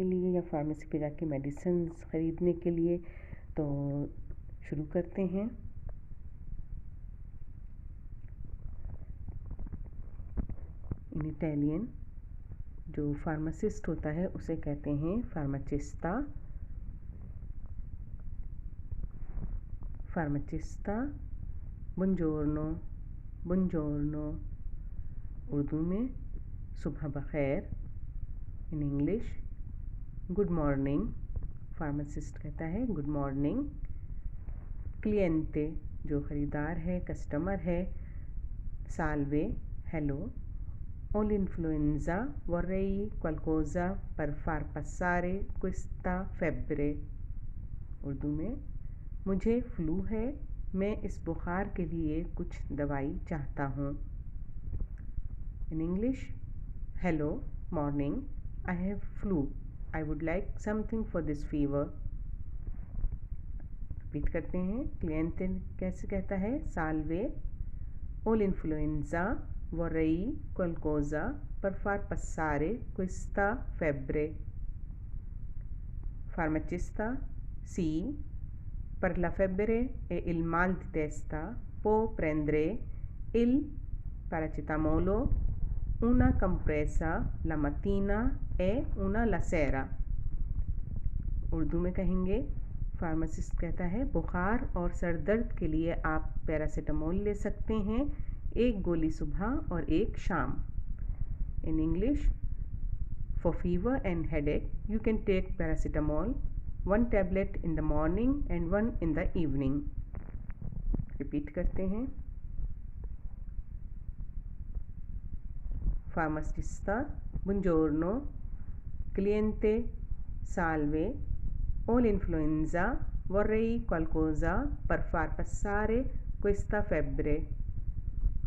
के लिए या फार्मेसी पे जाके मेडिसिन ख़रीदने के लिए। तो शुरू करते हैं। इन इटालियन जो फार्मासिस्ट होता है उसे कहते हैं फार्माचिस्ता। फार्माचिस्ता। बुongiorno, बुongiorno। उर्दू में सुबह बखैर। In English good morning. Pharmacist कहता है गुड मॉर्निंग। क्लिएंटे जो ख़रीदार है, कस्टमर है, Salve hello. Ho l'influenza, vorrei qualcosa per far passare questa febbre। Urdu में मुझे फ्लू है, मैं इस बुखार के लिए कुछ दवाई चाहता हूँ। In English hello morning, I have flu, I would like something for this fever. Repeat करते हैं। क्लिएंटे कैसे कहता है? साल्वे हो l'influenza, vorrei qualcosa per far passare questa febbre। Farmacista sì, per la febbre e il mal di testa può prendere il paracetamolo, una compressa la mattina e una la sera। Urdu में कहेंगे, pharmacist कहता है बुखार और sir दर्द के लिए आप पैरासीटामोल ले सकते हैं, एक गोली सुबह और एक शाम। In English for fever and headache you can take paracetamol, 1 tablet in the morning and 1 in the evening. Repeat करते हैं। फार्मासिस्टा बुongiorno, क्लिएंटे salve, ho l'influenza, vorrei qualcosa per far passare questa febbre।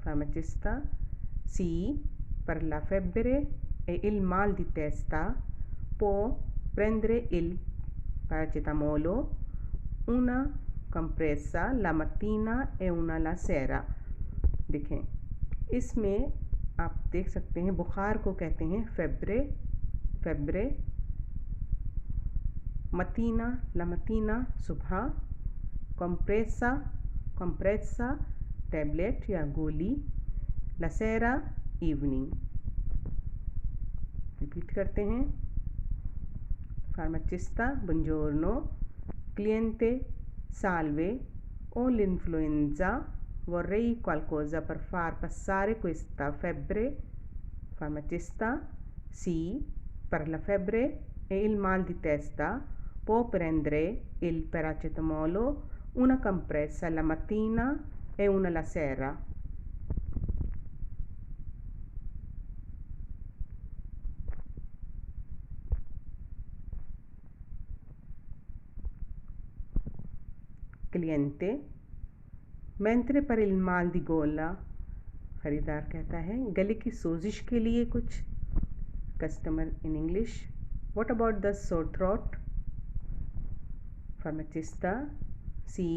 Farmacista sì, per la febbre e il mal di testa può prendere il paracetamolo, una compressa la mattina e una la sera। देखें, इसमें आप देख सकते हैं बुखार को कहते हैं फेब्रे, फेब्रे। मतीना ला मतीना सुबह, कंप्रेसा, कंप्रेसा टैबलेट या गोली, लसेरा इवनिंग। रिपीट करते हैं। फार्माचिस्ता बुongiorno, क्लिएंटे salve, ho l'influenza, vorrei qualcosa per far passare questa febbre। Farmacista sì, per la febbre e il mal di testa può prendere il paracetamolo, una compressa la mattina e una la sera। क्लिएंटे mentre per il mal di gola, खरीदार कहता है गले की सोजिश के लिए कुछ। Customer in English what about the sore throat. फार्माचिस्ता sì,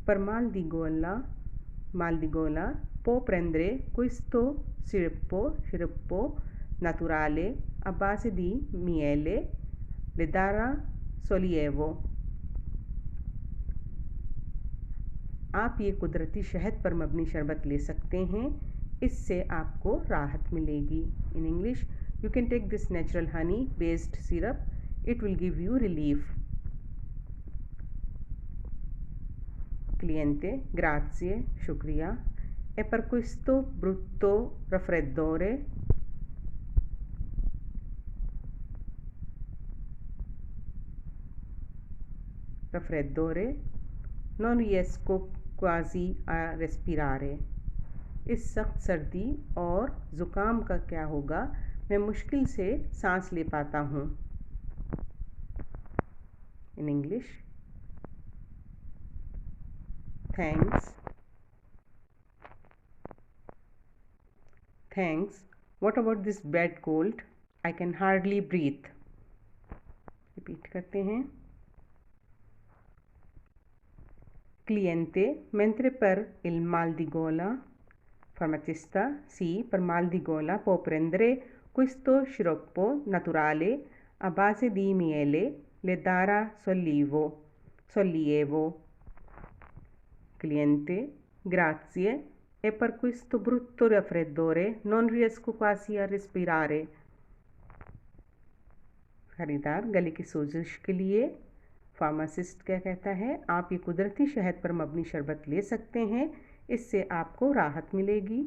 per mal di gola può prendere questo sciroppo naturale a base di miele, le darà sollievo। आप ये कुदरती शहद पर मबनी शरबत ले सकते हैं, इससे आपको राहत मिलेगी। In English you can take this natural honey based syrup, it will give you relief. क्लिएंटे ग्राzie, शुक्रिया, e per questo brutto raffreddore non riesco quasi a respirare। इस सख्त सर्दी और ज़ुकाम का क्या होगा, मैं मुश्किल से सांस ले पाता हूँ। In English thanks, what about this bad cold, I can hardly breathe. Repeat करते हैं। Cliente, mentre per il mal di gola, farmacista sì, per mal di gola può prendere questo sciroppo naturale a base di miele le darà sollievo. Cliente, grazie, e per questo brutto raffreddore non riesco quasi a respirare. खरीदार, गले की सोजिश के लिए pharmacist क्या कहता है, आप ये कुदरती शहद पर मबनी शरबत ले सकते हैं, इससे आपको राहत मिलेगी।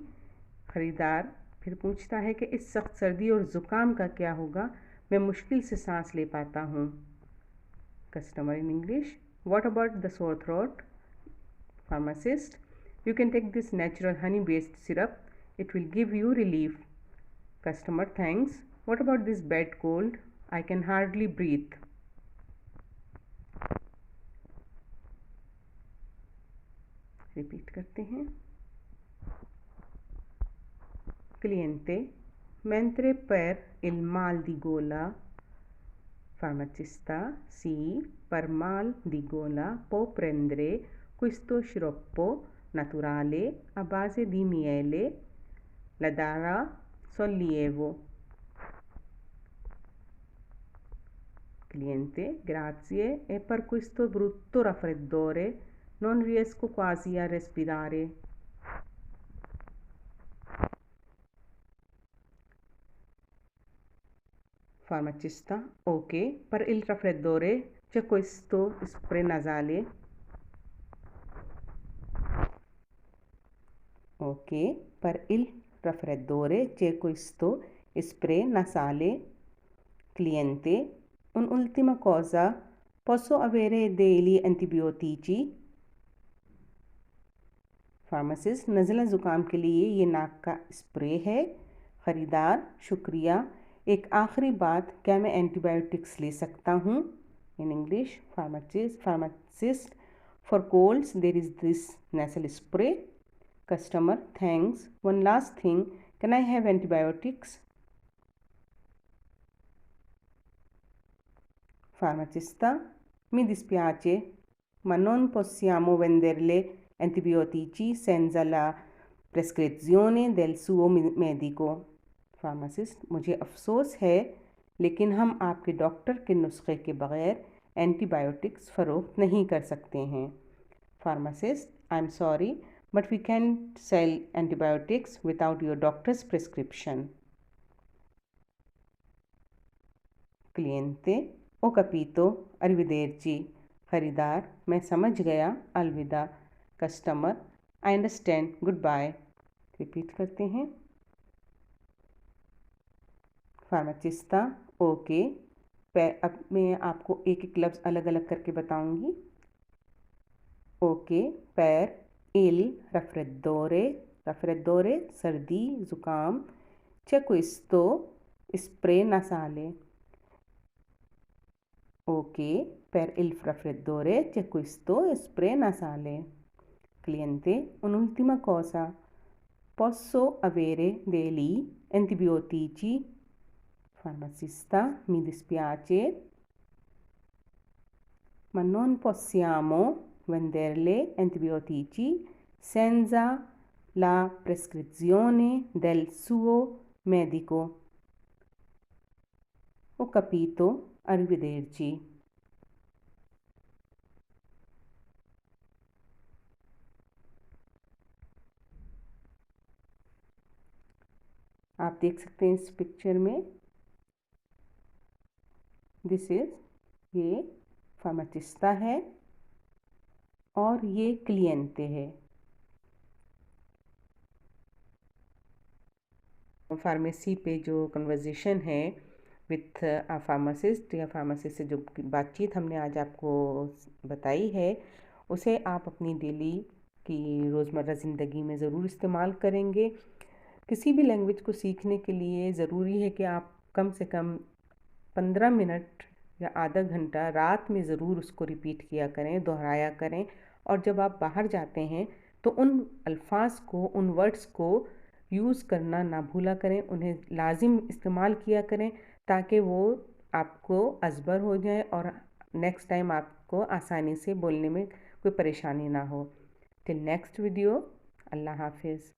खरीदार फिर पूछता है कि इस सख्त सर्दी और ज़ुकाम का क्या होगा, मैं मुश्किल से सांस ले पाता हूँ। Customer in English, what about the sore throat? Pharmacist, you can take this natural honey based syrup, it will give you relief. Customer, thanks. What about this bad cold? I can hardly breathe. Repeat करते हैं। Cliente, mentre per il mal di gola, farmacista, sì, per mal di gola può prendere questo sciroppo naturale a base di miele, la darà sollievo. Cliente, grazie, e per questo brutto raffreddore non riesco quasi a respirare. Farmacista, ok, per il raffreddore c'è questo spray nasale. Ok, per il raffreddore c'è questo spray nasale. Cliente, un'ultima cosa, posso avere degli antibiotici? Pharmacist, नज़ला ज़ुकाम के लिए ये नाक का spray है। ख़रीदार, शुक्रिया, एक आखिरी बात, क्या मैं एंटीबायोटिक्स ले सकता हूँ? In English, pharmacist, for colds there is this nasal spray. Customer, thanks. One last thing, can I have antibiotics? Farmacista, mi dispiace, ma non possiamo venderle antibiotici senza la prescrizione del suo medico. Pharmacist, मुझे अफसोस है, लेकिन हम आपके doctor के नुस्खे के बगैर एंटीबायोटिक्स फ़रोख्त नहीं कर सकते हैं। Pharmacist, I'm sorry, but we can't sell antibiotics without your doctor's prescription. Cliente, o capito, arrivederci. खरीदार, मैं समझ गया, अलविदा। Customer, I understand, goodbye. Repeat करते हैं। फार्माचिस्ता, ओके, अब मैं आपको एक एक लफ्ज़ अलग अलग करके बताऊंगी। ओके, पैर, il raffreddore सर्दी ज़ुकाम, c'è questo spray nasale. Ok, per il raffreddore c'è questo spray nasale. Cliente, un'ultima cosa, posso avere degli antibiotici? Farmacista, mi dispiace, ma non possiamo venderle antibiotici senza la prescrizione del suo medico. Ho capito, arrivederci. आप देख सकते हैं इस picture में, this is, ये फार्माचिस्ता है और ये क्लिएंटे है। फार्मेसी पे जो कन्वर्जेशन है विथ अ फार्मासिस्ट या फार्मासिस्ट से जो बातचीत हमने आज आपको बताई है, उसे आप अपनी डेली की रोज़मर्रा ज़िंदगी में ज़रूर इस्तेमाल करेंगे। किसी भी लैंग्वेज को सीखने के लिए ज़रूरी है कि आप कम से कम 15 मिनट या आधा घंटा रात में ज़रूर उसको रिपीट किया करें, दोहराया करें। और जब आप बाहर जाते हैं तो उन अल्फाज को, उन वर्ड्स को यूज़ करना ना भूला करें, उन्हें लाजिम इस्तेमाल किया करें ताकि वो आपको अज़बर हो जाए और नेक्स्ट टाइम आपको आसानी से बोलने में कोई परेशानी ना हो। टिल नेक्स्ट वीडियो, अल्लाह हाफिज़।